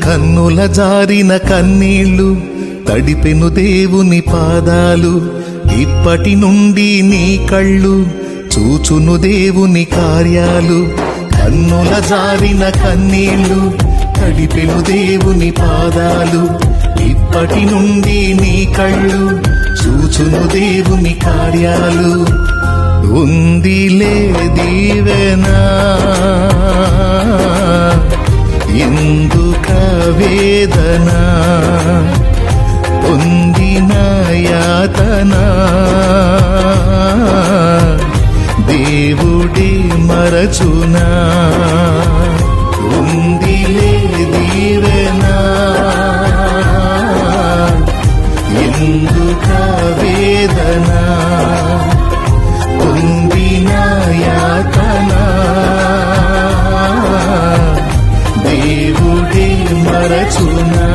కన్నుల జారిన కన్నీళ్లు తడిపెను దేవుని పాదాలు. ఇప్పటి నుండి నీ కళ్ళు చూచును దేవుని కార్యాలు. కన్నుల జారిన కన్నీళ్లు తడిపెను దేవుని పాదాలు. ఇప్పటి నుండి నీ కళ్ళు చూచును దేవుని కార్యాలు. ఉందిలే దీవెనా ఎందుక వేదన, పొందిన యాతన దేవుడే మరచునా. ఉందిలే దీవెనా ఎందుక వేదన, పొందిన యాతన దేవుడే మరచునా.